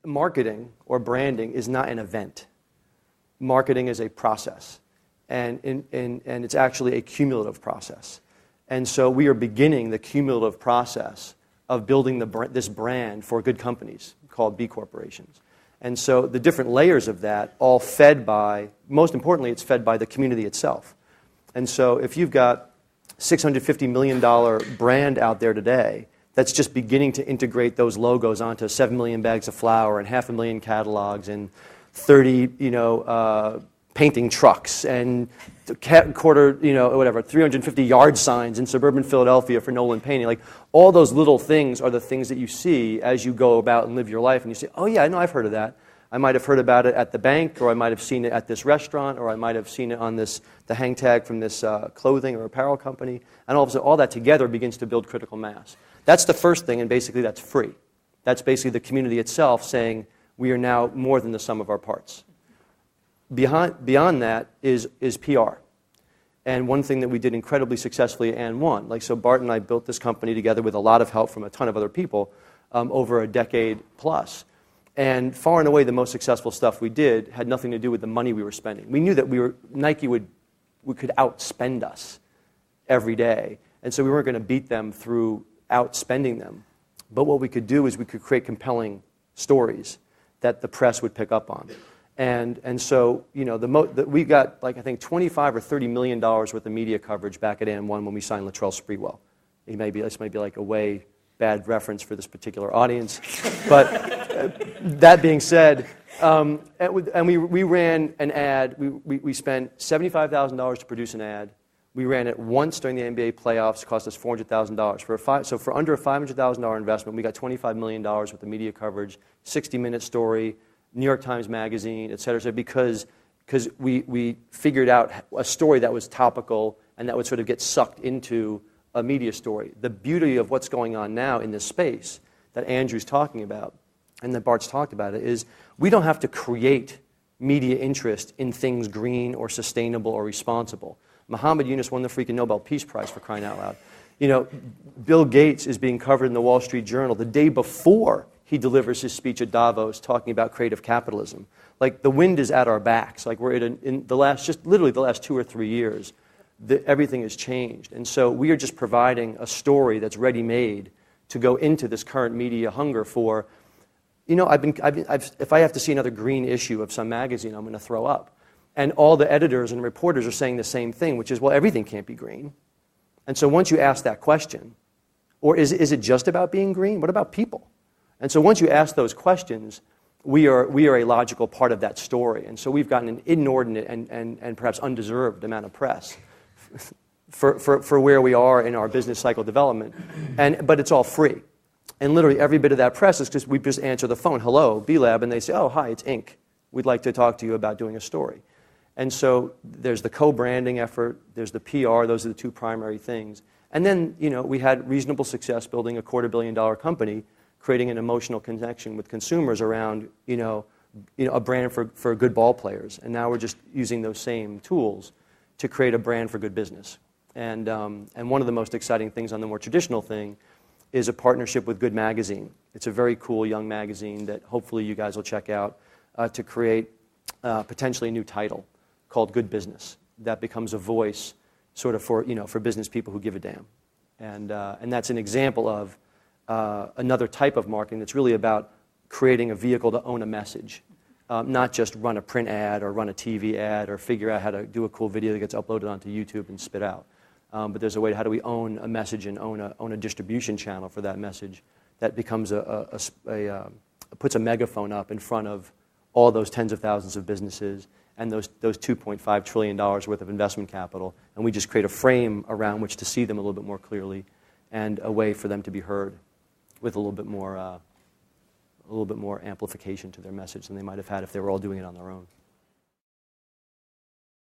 marketing or branding is not an event. Marketing is a process, and it's actually a cumulative process. And so we are beginning the cumulative process of building this brand for good companies called B corporations. And so the different layers of that, all fed by, most importantly, it's fed by the community itself. And so if you've got $650 million brand out there today that's just beginning to integrate those logos onto 7 million bags of flour and 500,000 catalogs and 30, painting trucks and quarter, 350 yard signs in suburban Philadelphia for Nolan Painting. Like, all those little things are the things that you see as you go about and live your life, and you say, oh yeah, I know, I've heard of that. I might have heard about it at the bank, or I might have seen it at this restaurant, or I might have seen it on the hang tag from this clothing or apparel company, and all of a sudden, all that together begins to build critical mass. That's the first thing, and basically that's free. That's basically the community itself saying, we are now more than the sum of our parts. Beyond that is PR. And one thing that we did incredibly successfully and won. So Bart and I built this company together with a lot of help from a ton of other people over a decade plus. And far and away the most successful stuff we did had nothing to do with the money we were spending. We knew that Nike could outspend us every day. And so we weren't going to beat them through outspending them. But what we could do is we could create compelling stories that the press would pick up on. And so, we got, I think, $25 or $30 million worth of media coverage back at AN1 when we signed Latrell Sprewell. This may be like a way bad reference for this particular audience. But that being said, and we ran an ad. We spent $75,000 to produce an ad. We ran it once during the NBA playoffs. It cost us $400,000. So for under a $500,000 investment, we got $25 million worth of media coverage, 60-minute story, New York Times Magazine, et cetera, because we figured out a story that was topical and that would sort of get sucked into a media story. The beauty of what's going on now in this space that Andrew's talking about and that Bart's talked about it is we don't have to create media interest in things green or sustainable or responsible. Muhammad Yunus won the freaking Nobel Peace Prize, for crying out loud. Bill Gates is being covered in the Wall Street Journal the day before he delivers his speech at Davos talking about creative capitalism. The wind is at our backs. We're in the last 2 or 3 years, everything has changed. And so we are just providing a story that's ready-made to go into this current media hunger for, if I have to see another green issue of some magazine, I'm going to throw up. And all the editors and reporters are saying the same thing, which is, well, everything can't be green. And so once you ask that question, or is it just about being green? What about people? And so once you ask those questions, we are a logical part of that story. And so we've gotten an inordinate and perhaps undeserved amount of press for where we are in our business cycle development. But it's all free. And literally every bit of that press is because we just answer the phone, hello, B-Lab, and they say, oh, hi, it's Inc. We'd like to talk to you about doing a story. And so there's the co-branding effort, there's the PR, those are the two primary things. And then, we had reasonable success building a $250 million company, creating an emotional connection with consumers around, a brand for good ball players. And now we're just using those same tools to create a brand for good business. And one of the most exciting things on the more traditional thing is a partnership with Good Magazine. It's a very cool young magazine that hopefully you guys will check out to create potentially a new title called Good Business that becomes a voice sort of for business people who give a damn. And that's an example of another type of marketing that's really about creating a vehicle to own a message, not just run a print ad or run a TV ad or figure out how to do a cool video that gets uploaded onto YouTube and spit out. But there's a way to how do we own a message and own a distribution channel for that message that becomes puts a megaphone up in front of all those tens of thousands of businesses and those $2.5 trillion worth of investment capital, and we just create a frame around which to see them a little bit more clearly and a way for them to be heard with a little bit more amplification to their message than they might have had if they were all doing it on their own.